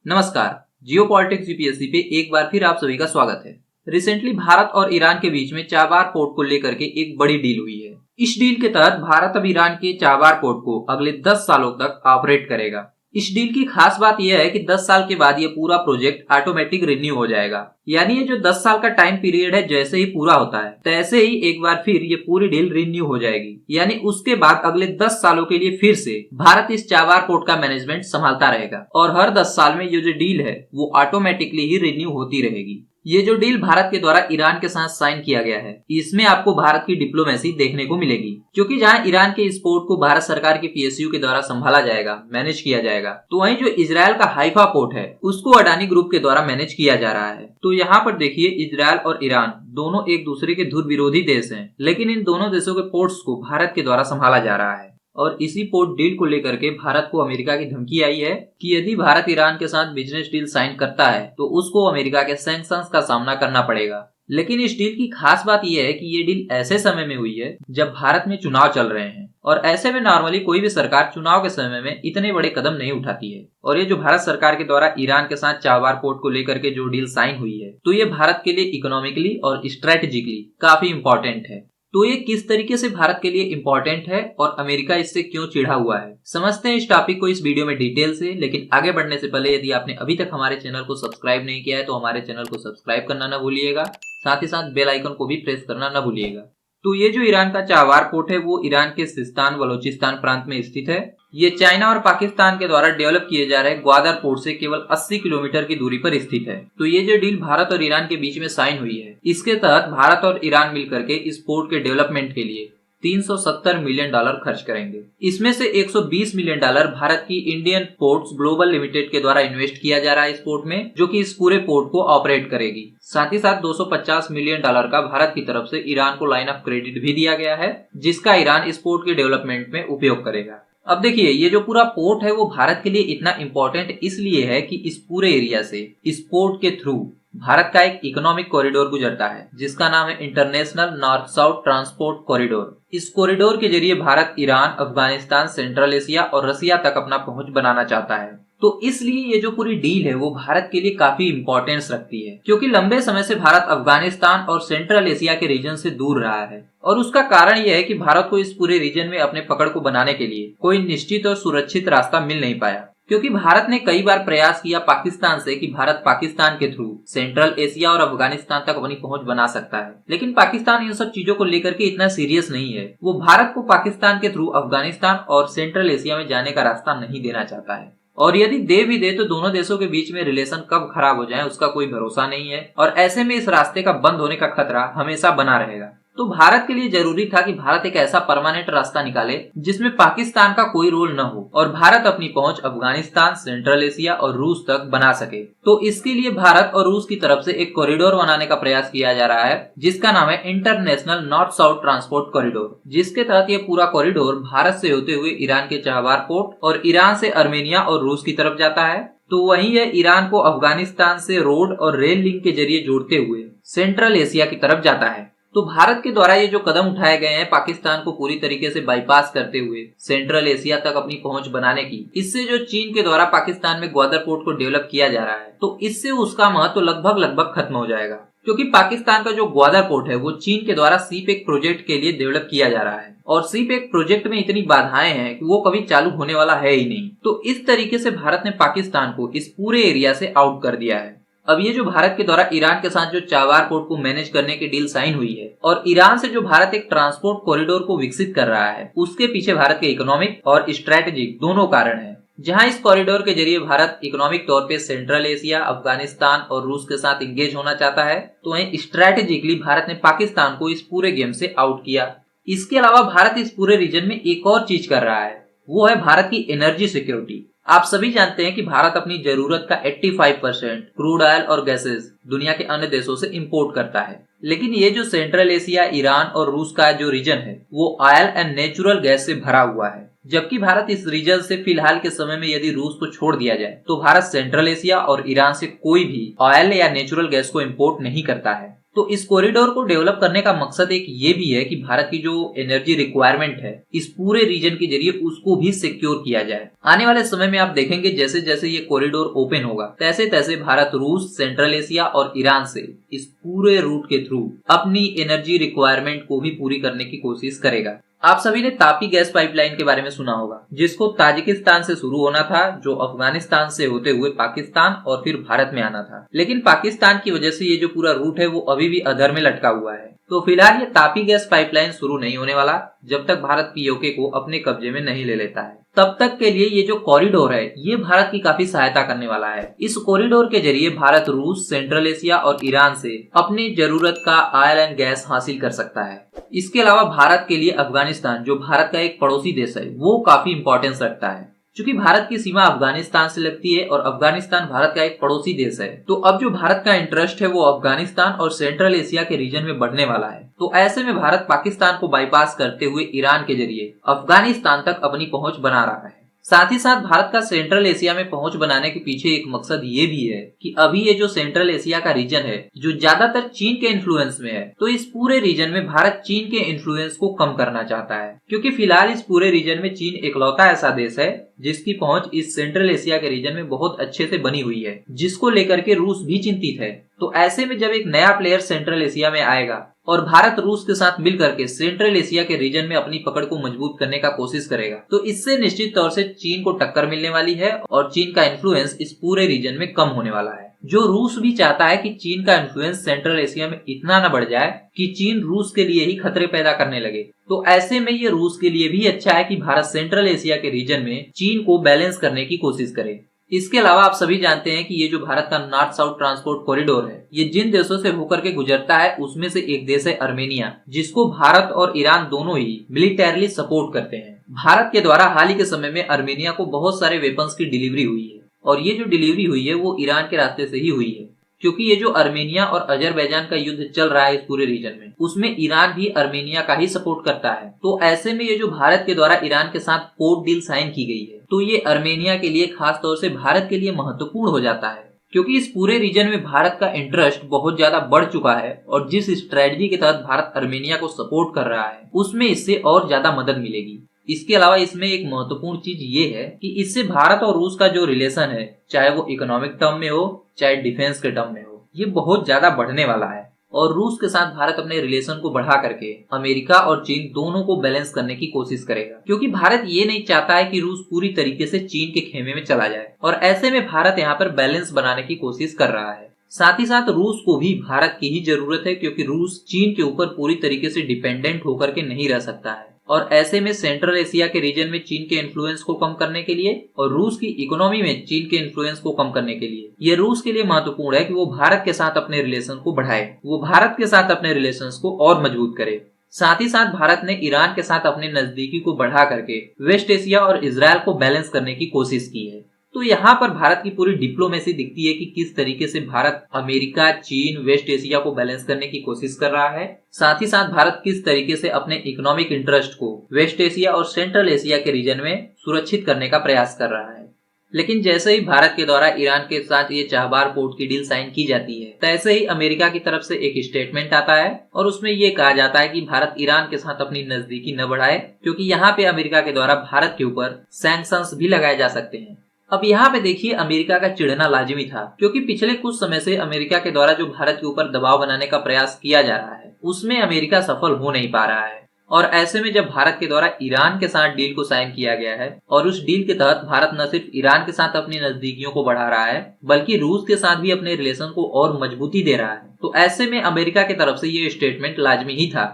नमस्कार। जियो politics UPSC पे एक बार फिर आप सभी का स्वागत है। रिसेंटली भारत और ईरान के बीच में चाबार पोर्ट को लेकर के एक बड़ी डील हुई है। इस डील के तहत भारत अब ईरान के चाबार पोर्ट को अगले 10 सालों तक ऑपरेट करेगा। इस डील की खास बात यह है कि 10 साल के बाद ये पूरा प्रोजेक्ट ऑटोमेटिक रिन्यू हो जाएगा। यानी ये जो 10 साल का टाइम पीरियड है जैसे ही पूरा होता है तैसे ही एक बार फिर ये पूरी डील रिन्यू हो जाएगी। यानी उसके बाद अगले 10 सालों के लिए फिर से भारत इस चाबार पोर्ट का मैनेजमेंट संभालता रहेगा और हर 10 साल में ये जो डील है वो ऑटोमेटिकली ही रिन्यू होती रहेगी। ये जो डील भारत के द्वारा ईरान के साथ साइन किया गया है इसमें आपको भारत की डिप्लोमेसी देखने को मिलेगी, क्योंकि जहां ईरान के इस पोर्ट को भारत सरकार के पीएसयू के द्वारा संभाला जाएगा, मैनेज किया जाएगा, तो वहीं जो इजराइल का हाइफा पोर्ट है उसको अडानी ग्रुप के द्वारा मैनेज किया जा रहा है। तो यहाँ पर देखिए, इजराइल और ईरान दोनों एक दूसरे के धुर विरोधी देश हैं, लेकिन इन दोनों देशों के पोर्ट्स को भारत के द्वारा संभाला जा रहा है। और इसी पोर्ट डील को लेकर के भारत को अमेरिका की धमकी आई है कि यदि भारत ईरान के साथ बिजनेस डील साइन करता है तो उसको अमेरिका के सैंक्शंस का सामना करना पड़ेगा। लेकिन इस डील की खास बात यह है कि ये डील ऐसे समय में हुई है जब भारत में चुनाव चल रहे हैं, और ऐसे में नॉर्मली कोई भी सरकार चुनाव के समय में इतने बड़े कदम नहीं उठाती है। और ये जो भारत सरकार के द्वारा ईरान के साथ चाबार पोर्ट को लेकर के जो डील साइन हुई है तो ये भारत के लिए इकोनॉमिकली और स्ट्रेटेजिकली काफी इंपॉर्टेंट है। तो ये किस तरीके से भारत के लिए इम्पोर्टेंट है और अमेरिका इससे क्यों चिढ़ा हुआ है, समझते हैं इस टॉपिक को इस वीडियो में डिटेल से। लेकिन आगे बढ़ने से पहले यदि आपने अभी तक हमारे चैनल को सब्सक्राइब नहीं किया है तो हमारे चैनल को सब्सक्राइब करना न भूलिएगा, साथ ही साथ बेल आइकन को भी प्रेस करना न भूलिएगा। तो ये जो ईरान का चाबार पोर्ट है वो ईरान के सिस्तान बलोचिस्तान प्रांत में स्थित है। ये चाइना और पाकिस्तान के द्वारा डेवलप किए जा रहे ग्वादर पोर्ट से केवल 80 किलोमीटर की दूरी पर स्थित है। तो ये जो डील भारत और ईरान के बीच में साइन हुई है इसके तहत भारत और ईरान मिलकर के इस पोर्ट के डेवलपमेंट के लिए $370 मिलियन खर्च करेंगे। इसमें से $120 मिलियन भारत की इंडियन पोर्ट्स ग्लोबल लिमिटेड के द्वारा इन्वेस्ट किया जा रहा है इस पोर्ट में, जो कि इस पूरे पोर्ट को ऑपरेट करेगी। साथ ही साथ $250 मिलियन का भारत की तरफ से ईरान को लाइन ऑफ क्रेडिट भी दिया गया है, जिसका ईरान इस पोर्ट के डेवलपमेंट में उपयोग करेगा। अब देखिए, ये जो पूरा पोर्ट है वो भारत के लिए इतना इम्पोर्टेंट इसलिए है कि इस पूरे एरिया से इस पोर्ट के थ्रू भारत का एक इकोनॉमिक कॉरिडोर गुजरता है जिसका नाम है international north south transport corridor. इस कॉरिडोर के जरिए Bharat Iran, Afghanistan, central Asia और रसिया तक अपना पहुंच बनाना चाहता है। तो इसलिए ये जो पूरी डील है वो भारत के लिए काफी इंपॉर्टेंस रखती है, क्योंकि लंबे समय से भारत अफगानिस्तान और सेंट्रल एशिया के रीजन से दूर रहा है। और उसका कारण यह है कि भारत को इस पूरे रीजन में अपने पकड़ को बनाने के लिए कोई निश्चित और सुरक्षित रास्ता मिल नहीं पाया, क्योंकि भारत ने कई बार प्रयास किया पाकिस्तान से कि भारत पाकिस्तान के थ्रू सेंट्रल एशिया और अफगानिस्तान तक अपनी पहुंच बना सकता है, लेकिन पाकिस्तान इन सब चीजों को लेकर के इतना सीरियस नहीं है। वो भारत को पाकिस्तान के थ्रू अफगानिस्तान और सेंट्रल एशिया में जाने का रास्ता नहीं देना चाहता है, और यदि दे भी दे तो दोनों देशों के बीच में रिलेशन कब खराब हो जाए उसका कोई भरोसा नहीं है, और ऐसे में इस रास्ते का बंद होने का खतरा हमेशा बना रहेगा। तो भारत के लिए जरूरी था कि भारत एक ऐसा परमानेंट रास्ता निकाले जिसमें पाकिस्तान का कोई रोल न हो और भारत अपनी पहुंच अफगानिस्तान, सेंट्रल एशिया और रूस तक बना सके। तो इसके लिए भारत और रूस की तरफ से एक कॉरिडोर बनाने का प्रयास किया जा रहा है जिसका नाम है international north south transport corridor, जिसके तहत ये पूरा कॉरिडोर भारत से होते हुए ईरान के चाबार पोर्ट और ईरान से अर्मेनिया और रूस की तरफ जाता है। तो वहीं यह ईरान को अफगानिस्तान से रोड और रेल लिंक के जरिए जोड़ते हुए सेंट्रल एशिया की तरफ जाता है। तो भारत के द्वारा ये जो कदम उठाए गए हैं पाकिस्तान को पूरी तरीके से बाईपास करते हुए सेंट्रल एशिया तक अपनी पहुंच बनाने की, इससे जो चीन के द्वारा पाकिस्तान में ग्वादर पोर्ट को डेवलप किया जा रहा है तो इससे उसका महत्व लगभग खत्म हो जाएगा, क्योंकि पाकिस्तान का जो ग्वादर पोर्ट है वो चीन के द्वारा सीपेक प्रोजेक्ट के लिए डेवलप किया जा रहा है, और सीपेक प्रोजेक्ट में इतनी बाधाएं हैं कि वो कभी चालू होने वाला है ही नहीं। तो इस तरीके से भारत ने पाकिस्तान को इस पूरे एरिया से आउट कर दिया है। अब ये जो भारत के द्वारा ईरान के साथ जो चाबार पोर्ट को मैनेज करने की डील साइन हुई है और ईरान से जो भारत एक ट्रांसपोर्ट कॉरिडोर को विकसित कर रहा है, उसके पीछे भारत के इकोनॉमिक और स्ट्रेटेजिक दोनों कारण हैं। जहां इस कॉरिडोर के जरिए भारत इकोनॉमिक तौर पे सेंट्रल एशिया, अफगानिस्तान और रूस के साथ इंगेज होना चाहता है, तो वहीं स्ट्रेटेजिकली भारत ने पाकिस्तान को इस पूरे गेम से आउट किया। इसके अलावा भारत इस पूरे रीजन में एक और चीज कर रहा है, वो है भारत की एनर्जी सिक्योरिटी। आप सभी जानते हैं कि भारत अपनी जरूरत का 85% क्रूड ऑयल और गैसेस दुनिया के अन्य देशों से इंपोर्ट करता है, लेकिन ये जो सेंट्रल एशिया, ईरान और रूस का जो रीजन है वो ऑयल एंड नेचुरल गैस से भरा हुआ है। जबकि भारत इस रीजन से फिलहाल के समय में यदि रूस को छोड़ दिया जाए तो भारत सेंट्रल एशिया और ईरान से कोई भी ऑयल या नेचुरल गैस को इंपोर्ट नहीं करता है। तो इस कॉरिडोर को डेवलप करने का मकसद एक ये भी है कि भारत की जो एनर्जी रिक्वायरमेंट है इस पूरे रीजन के जरिए उसको भी सिक्योर किया जाए। आने वाले समय में आप देखेंगे जैसे जैसे ये कॉरिडोर ओपन होगा तैसे तैसे भारत रूस, सेंट्रल एशिया और ईरान से इस पूरे रूट के थ्रू अपनी एनर्जी रिक्वायरमेंट को भी पूरी करने की कोशिश करेगा। आप सभी ने तापी गैस पाइपलाइन के बारे में सुना होगा, जिसको ताजिकिस्तान से शुरू होना था, जो अफगानिस्तान से होते हुए पाकिस्तान और फिर भारत में आना था। लेकिन पाकिस्तान की वजह से ये जो पूरा रूट है वो अभी भी अधर में लटका हुआ है। तो फिलहाल ये तापी गैस पाइपलाइन शुरू नहीं होने वाला जब तक भारत पीओके को अपने कब्जे में नहीं ले लेता है। तब तक के लिए ये जो कॉरिडोर है ये भारत की काफी सहायता करने वाला है। इस कॉरिडोर के जरिए भारत रूस, सेंट्रल एशिया और ईरान से अपनी जरूरत का ऑयल एंड गैस हासिल कर सकता है। इसके अलावा भारत के लिए अफगानिस्तान, जो भारत का एक पड़ोसी देश है, वो काफी इंपॉर्टेंस रखता है। चूंकि भारत की सीमा अफगानिस्तान से लगती है और अफगानिस्तान भारत का एक पड़ोसी देश है, तो अब जो भारत का इंटरेस्ट है वो अफगानिस्तान और सेंट्रल एशिया के रीजन में बढ़ने वाला है। तो ऐसे में भारत पाकिस्तान को बाईपास करते हुए ईरान के जरिए अफगानिस्तान तक अपनी पहुंच बना रहा है। साथ ही साथ भारत का सेंट्रल एशिया में पहुंच बनाने के पीछे एक मकसद ये भी है कि अभी ये जो सेंट्रल एशिया का रीजन है जो ज्यादातर चीन के इन्फ्लुएंस में है, तो इस पूरे रीजन में भारत चीन के इन्फ्लुएंस को कम करना चाहता है। क्योंकि फिलहाल इस पूरे रीजन में चीन इकलौता ऐसा देश है जिसकी पहुंच इस सेंट्रल एशिया के रीजन में बहुत अच्छे से बनी हुई है, जिसको लेकर के रूस भी चिंतित है। तो ऐसे में जब एक नया प्लेयर सेंट्रल एशिया में आएगा और भारत रूस के साथ मिलकर के सेंट्रल एशिया के रीजन में अपनी पकड़ को मजबूत करने का कोशिश करेगा, तो इससे निश्चित तौर से चीन को टक्कर मिलने वाली है और चीन का इन्फ्लुएंस इस पूरे रीजन में कम होने वाला है। जो रूस भी चाहता है कि चीन का इन्फ्लुएंस सेंट्रल एशिया में इतना न बढ़ जाए कि चीन रूस के लिए ही खतरे पैदा करने लगे। तो ऐसे में ये रूस के लिए भी अच्छा है कि भारत सेंट्रल एशिया के रीजन में चीन को बैलेंस करने की कोशिश करे। इसके अलावा आप सभी जानते हैं कि ये जो भारत का नॉर्थ साउथ ट्रांसपोर्ट कॉरिडोर है, ये जिन देशों से होकर के गुजरता है उसमें से एक देश है अर्मेनिया, जिसको भारत और ईरान दोनों ही मिलिटरीली सपोर्ट करते हैं। भारत के द्वारा हाल ही के समय में अर्मेनिया को बहुत सारे वेपन्स की डिलीवरी हुई है और ये जो डिलीवरी हुई है वो ईरान के रास्ते से ही हुई है। क्योंकि ये जो अर्मेनिया और अजरबैजान का युद्ध चल रहा है इस पूरे रीजन में, उसमें ईरान भी अर्मेनिया का ही सपोर्ट करता है। तो ऐसे में ये जो भारत के द्वारा ईरान के साथ पोर्ट डील साइन की गई है, तो ये अर्मेनिया के लिए खास तौर से भारत के लिए महत्वपूर्ण हो जाता है। क्योंकि इस पूरे रीजन में भारत का इंटरेस्ट बहुत ज्यादा बढ़ चुका है और जिस स्ट्रेटजी के तहत भारत अर्मेनिया को सपोर्ट कर रहा है उसमें इससे और ज्यादा मदद मिलेगी। इसके अलावा इसमें एक महत्वपूर्ण चीज ये है कि इससे भारत और रूस का जो रिलेशन है, चाहे वो इकोनॉमिक टर्म में हो चाहे डिफेंस के टर्म में हो, ये बहुत ज्यादा बढ़ने वाला है। और रूस के साथ भारत अपने रिलेशन को बढ़ा करके अमेरिका और चीन दोनों को बैलेंस करने की कोशिश करेगा। क्योंकि भारत ये नहीं चाहता है कि रूस पूरी तरीके से चीन के खेमे में चला जाए और ऐसे में भारत यहाँ पर बैलेंस बनाने की कोशिश कर रहा है। साथ ही साथ रूस को भी भारत की ही जरूरत है, क्योंकि रूस चीन के ऊपर पूरी तरीके से डिपेंडेंट होकर के नहीं रह सकता है। और ऐसे में सेंट्रल एशिया के रीजन में चीन के इन्फ्लुएंस को कम करने के लिए और रूस की इकोनॉमी में चीन के इन्फ्लुएंस को कम करने के लिए ये रूस के लिए महत्वपूर्ण है कि वो भारत के साथ अपने रिलेशन को बढ़ाए, वो भारत के साथ अपने रिलेशंस को और मजबूत करे। साथ ही साथ भारत ने ईरान के साथ अपने नजदीकी को बढ़ा करके वेस्ट एशिया और इजराइल को बैलेंस करने की कोशिश की है। तो यहाँ पर भारत की पूरी डिप्लोमेसी दिखती है कि किस तरीके से भारत अमेरिका, चीन, वेस्ट एशिया को बैलेंस करने की कोशिश कर रहा है। साथ ही साथ भारत किस तरीके से अपने इकोनॉमिक इंटरेस्ट को वेस्ट एशिया और सेंट्रल एशिया के रीजन में सुरक्षित करने का प्रयास कर रहा है। लेकिन जैसे ही भारत के द्वारा ईरान के साथ ये चाबहार पोर्ट की डील साइन की जाती है, तैसे ही अमेरिका की तरफ से एक स्टेटमेंट आता है और उसमें ये कहा जाता है कि भारत ईरान के साथ अपनी नजदीकी न बढ़ाए, क्योंकि यहाँ पे अमेरिका के द्वारा भारत के ऊपर सैंक्शंस भी लगाए जा सकते हैं। अब यहाँ पे देखिए अमेरिका का चिढ़ना लाजिमी था, क्योंकि पिछले कुछ समय से अमेरिका के द्वारा जो भारत के ऊपर दबाव बनाने का प्रयास किया जा रहा है उसमें अमेरिका सफल हो नहीं पा रहा है। और ऐसे में जब भारत के द्वारा ईरान के साथ डील को साइन किया गया है और उस डील के तहत भारत न सिर्फ ईरान के साथ अपनी नजदीकियों को बढ़ा रहा है बल्कि रूस के साथ भी अपने रिलेशन को और मजबूती दे रहा है, तो ऐसे में अमेरिका की तरफ से ये स्टेटमेंट लाजमी ही था।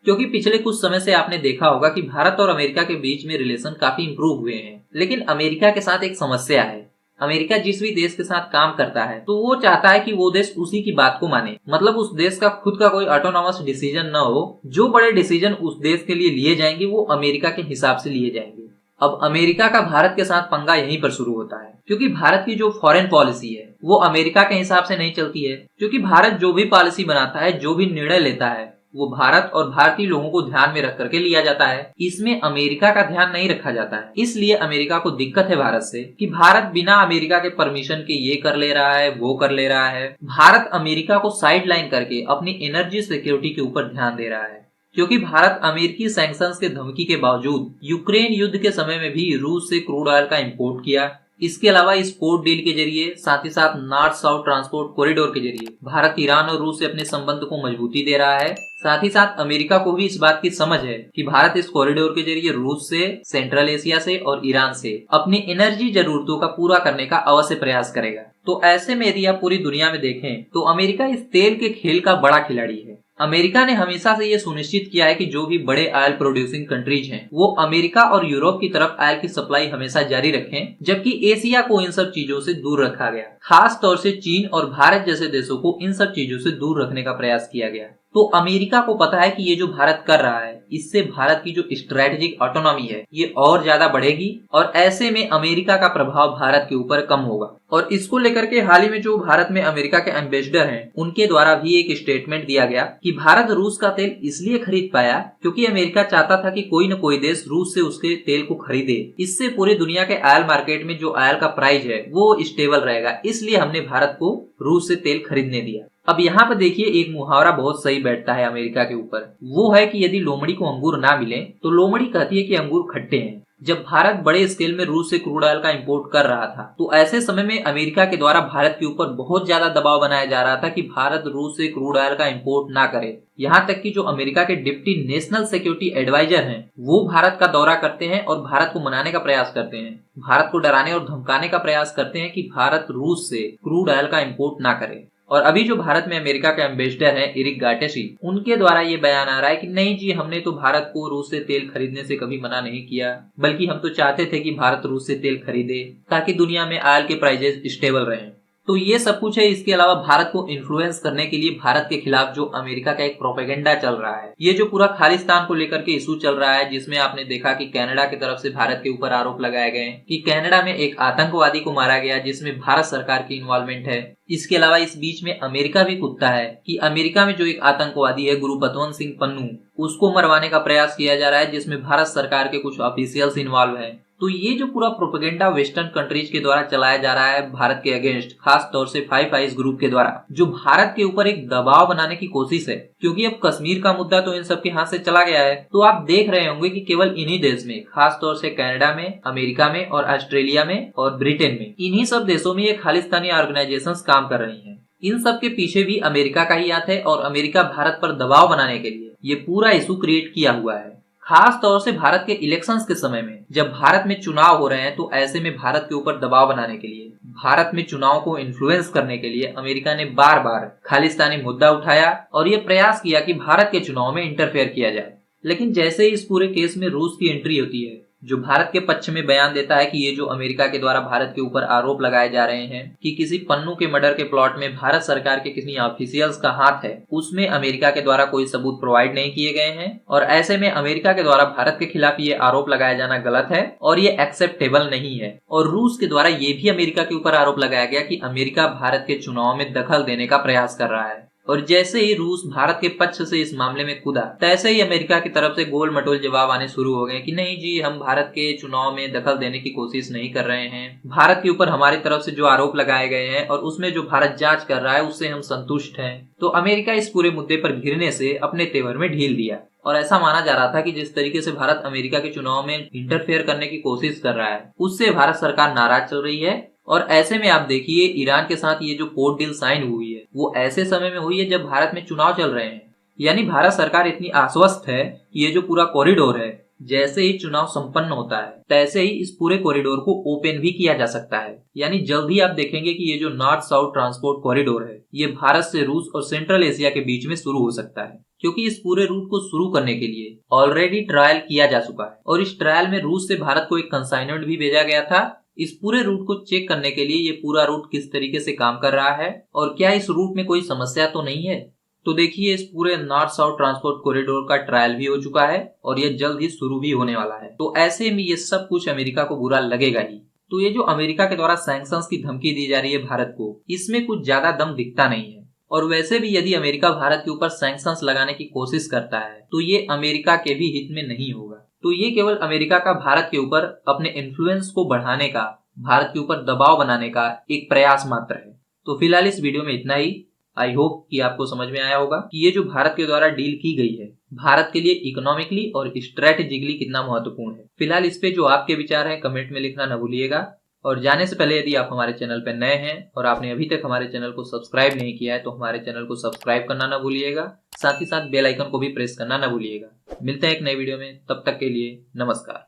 क्योंकि पिछले कुछ समय से आपने देखा होगा कि भारत और अमेरिका के बीच में रिलेशन काफी इंप्रूव हुए हैं, लेकिन अमेरिका के साथ एक समस्या है। अमेरिका जिस भी देश के साथ काम करता है तो वो चाहता है कि वो देश उसी की बात को माने, मतलब उस देश का खुद का कोई ऑटोनॉमस डिसीजन न हो। जो बड़े डिसीजन उस देश के लिए लिए जाएंगे वो अमेरिका के हिसाब से लिए जाएंगे। अब अमेरिका का भारत के साथ पंगा यहीं पर शुरू होता है, क्योंकि भारत की जो फॉरेन पॉलिसी है वो अमेरिका के हिसाब से नहीं चलती है। क्योंकि भारत जो भी पॉलिसी बनाता है, जो भी निर्णय लेता है, वो भारत और भारतीय लोगों को ध्यान में रख करके लिया जाता है। इसमें अमेरिका का ध्यान नहीं रखा जाता है। इसलिए अमेरिका को दिक्कत है भारत से कि भारत बिना अमेरिका के परमिशन के ये कर ले रहा है, वो कर ले रहा है। भारत अमेरिका को साइड लाइन करके अपनी एनर्जी सिक्योरिटी के ऊपर ध्यान दे रहा है, क्योंकि भारत अमेरिकी सैंक्शंस के धमकी के बावजूद यूक्रेन युद्ध के समय में भी रूस से क्रूड ऑयल का इंपोर्ट किया। इसके अलावा इस पोर्ट डील के जरिए, साथ ही साथ नॉर्थ साउथ ट्रांसपोर्ट कॉरिडोर के जरिए भारत ईरान और रूस से अपने संबंध को मजबूती दे रहा है। साथ ही साथ अमेरिका को भी इस बात की समझ है कि भारत इस कॉरिडोर के जरिए रूस से, सेंट्रल एशिया से और ईरान से अपनी एनर्जी जरूरतों का पूरा करने का अवश्य प्रयास करेगा। तो ऐसे में यदि आप पूरी दुनिया में देखें तो अमेरिका इस तेल के खेल का बड़ा खिलाड़ी है। अमेरिका ने हमेशा से ये सुनिश्चित किया है कि जो भी बड़े ऑयल प्रोड्यूसिंग कंट्रीज हैं वो अमेरिका और यूरोप की तरफ ऑयल की सप्लाई हमेशा जारी रखें, जबकि एशिया को इन सब चीजों से दूर रखा गया। खास तौर से चीन और भारत जैसे देशों को इन सब चीजों से दूर रखने का प्रयास किया गया। तो अमेरिका को पता है कि ये जो भारत कर रहा है इससे भारत की जो स्ट्रेटेजिक ऑटोनॉमी है ये और ज्यादा बढ़ेगी और ऐसे में अमेरिका का प्रभाव भारत के ऊपर कम होगा। और इसको लेकर के हाल ही में जो भारत में अमेरिका के एम्बेसडर हैं उनके द्वारा भी एक स्टेटमेंट दिया गया कि भारत रूस का तेल इसलिए खरीद पाया क्योंकि अमेरिका चाहता था कि कोई न कोई देश रूस से उसके तेल को खरीदे। इससे पूरी दुनिया के ऑयल मार्केट में जो ऑयल का प्राइस है वो स्टेबल रहेगा, इसलिए हमने भारत को रूस से तेल खरीदने दिया। अब यहाँ पर देखिए एक मुहावरा बहुत सही बैठता है अमेरिका के ऊपर, वो है कि यदि लोमड़ी को अंगूर ना मिले तो लोमड़ी कहती है कि अंगूर खट्टे हैं। जब भारत बड़े स्केल में रूस से क्रूड ऑयल का इंपोर्ट कर रहा था तो ऐसे समय में अमेरिका के द्वारा भारत के ऊपर बहुत ज्यादा दबाव बनाया जा रहा था कि भारत रूस से क्रूड ऑयल का इंपोर्ट ना करे। यहाँ तक कि जो अमेरिका के डिप्टी नेशनल सिक्योरिटी एडवाइजर हैं वो भारत का दौरा करते हैं और भारत को मनाने का प्रयास करते हैं, भारत को डराने और धमकाने का प्रयास करते हैं कि भारत रूस से क्रूड ऑयल का इंपोर्ट ना करे। और अभी जो भारत में अमेरिका के एम्बेसडर हैं एरिक गार्टेसी, उनके द्वारा ये बयान आ रहा है कि नहीं जी, हमने तो भारत को रूस से तेल खरीदने से कभी मना नहीं किया, बल्कि हम तो चाहते थे कि भारत रूस से तेल खरीदे ताकि दुनिया में ऑयल के प्राइसेस स्टेबल रहें। तो ये सब कुछ है। इसके अलावा भारत को इन्फ्लुएंस करने के लिए भारत के खिलाफ जो अमेरिका का एक प्रोपेगेंडा चल रहा है, ये जो पूरा खालिस्तान को लेकर के इशू चल रहा है, जिसमें आपने देखा कि कनाडा की तरफ से भारत के ऊपर आरोप लगाए गए कि कनाडा में एक आतंकवादी को मारा गया जिसमें भारत सरकार की इन्वॉल्वमेंट है। इसके अलावा इस बीच में अमेरिका भी कूदता है कि अमेरिका में जो एक आतंकवादी है गुरुपतवंत सिंह पन्नू, उसको मरवाने का प्रयास किया जा रहा है जिसमें भारत सरकार के कुछ ऑफिशियल्स इन्वॉल्व हैं। तो ये जो पूरा प्रोपेगेंडा वेस्टर्न कंट्रीज के द्वारा चलाया जा रहा है भारत के अगेंस्ट, खास तौर से फाइव आइज ग्रुप के द्वारा, जो भारत के ऊपर एक दबाव बनाने की कोशिश है, क्योंकि अब कश्मीर का मुद्दा तो इन सब के हाथ से चला गया है। तो आप देख रहे होंगे कि केवल इन्हीं देश में, खास तौर से कनाडा में, अमेरिका में और ऑस्ट्रेलिया में और ब्रिटेन में, इन्हीं सब देशों में ये खालिस्तानी ऑर्गेनाइजेशंस काम कर रही हैं। इन सब के पीछे भी अमेरिका का ही हाथ है और अमेरिका भारत पर दबाव बनाने के लिए ये पूरा इशू क्रिएट किया हुआ है। खास तौर से भारत के इलेक्शंस के समय में जब भारत में चुनाव हो रहे हैं तो ऐसे में भारत के ऊपर दबाव बनाने के लिए, भारत में चुनाव को इन्फ्लुएंस करने के लिए अमेरिका ने बार बार खालिस्तानी मुद्दा उठाया और ये प्रयास किया कि भारत के चुनाव में इंटरफेयर किया जाए। लेकिन जैसे ही इस पूरे केस में रूस की एंट्री होती है, जो भारत के पक्ष में बयान देता है कि ये जो अमेरिका के द्वारा भारत के ऊपर आरोप लगाए जा रहे हैं कि किसी पन्नू के मर्डर के प्लॉट में भारत सरकार के किसी ऑफिशियल्स का हाथ है, उसमें अमेरिका के द्वारा कोई सबूत प्रोवाइड नहीं किए गए हैं और ऐसे में अमेरिका के द्वारा भारत के खिलाफ ये आरोप लगाया जाना गलत है और ये एक्सेप्टेबल नहीं है। और रूस के द्वारा ये भी अमेरिका के ऊपर आरोप लगाया गया कि अमेरिका भारत के चुनाव में दखल देने का प्रयास कर रहा है। और जैसे ही रूस भारत के पक्ष से इस मामले में कूदा, तैसे ही अमेरिका की तरफ से गोल मटोल जवाब आने शुरू हो गए कि नहीं जी, हम भारत के चुनाव में दखल देने की कोशिश नहीं कर रहे हैं। भारत के ऊपर हमारी तरफ से जो आरोप लगाए गए हैं और उसमें जो भारत जांच कर रहा है उससे हम संतुष्ट हैं। तो अमेरिका इस पूरे मुद्दे पर घिरने से अपने तेवर में ढील दिया और ऐसा माना जा रहा था कि जिस तरीके से भारत अमेरिका के चुनाव में इंटरफेयर करने की कोशिश कर रहा है उससे भारत सरकार नाराज चल रही है। और ऐसे में आप देखिए ईरान के साथ ये जो पोर्ट डील साइन हुई है वो ऐसे समय में हुई है जब भारत में चुनाव चल रहे हैं। यानी भारत सरकार इतनी आश्वस्त है कि ये जो पूरा कॉरिडोर है, जैसे ही चुनाव संपन्न होता है तैसे ही इस पूरे कॉरिडोर को ओपन भी किया जा सकता है। यानी जल्द ही आप देखेंगे कि ये जो नॉर्थ साउथ ट्रांसपोर्ट कॉरिडोर है ये भारत से रूस और सेंट्रल एशिया के बीच में शुरू हो सकता है, क्योंकि इस पूरे रूट को शुरू करने के लिए ऑलरेडी ट्रायल किया जा चुका है और इस ट्रायल में रूस से भारत को एक कंसाइनमेंट भी भेजा गया था इस पूरे रूट को चेक करने के लिए ये पूरा रूट किस तरीके से काम कर रहा है और क्या इस रूट में कोई समस्या तो नहीं है। तो देखिए इस पूरे नॉर्थ साउथ ट्रांसपोर्ट कॉरिडोर का ट्रायल भी हो चुका है और ये जल्द ही शुरू भी होने वाला है। तो ऐसे में ये सब कुछ अमेरिका को बुरा लगेगा ही। तो ये जो अमेरिका के द्वारा सैंक्शंस की धमकी दी जा रही है भारत को, इसमें कुछ ज्यादा दम दिखता नहीं है। और वैसे भी यदि अमेरिका भारत के ऊपर सैंक्शंस लगाने की कोशिश करता है तो ये अमेरिका के भी हित में नहीं होगा। तो ये केवल अमेरिका का भारत के ऊपर अपने इन्फ्लुएंस को बढ़ाने का, भारत के ऊपर दबाव बनाने का एक प्रयास मात्र है। तो फिलहाल इस वीडियो में इतना ही। आई होप कि आपको समझ में आया होगा कि ये जो भारत के द्वारा डील की गई है भारत के लिए इकोनॉमिकली और स्ट्रेटेजिकली कितना महत्वपूर्ण है। फिलहाल इस पे जो आपके विचार हैं कमेंट में लिखना न भूलिएगा। और जाने से पहले यदि आप हमारे चैनल पर नए हैं और आपने अभी तक हमारे चैनल को सब्सक्राइब नहीं किया है तो हमारे चैनल को सब्सक्राइब करना ना भूलिएगा। साथ ही साथ बेल आइकन को भी प्रेस करना ना भूलिएगा। मिलते हैं एक नए वीडियो में, तब तक के लिए नमस्कार।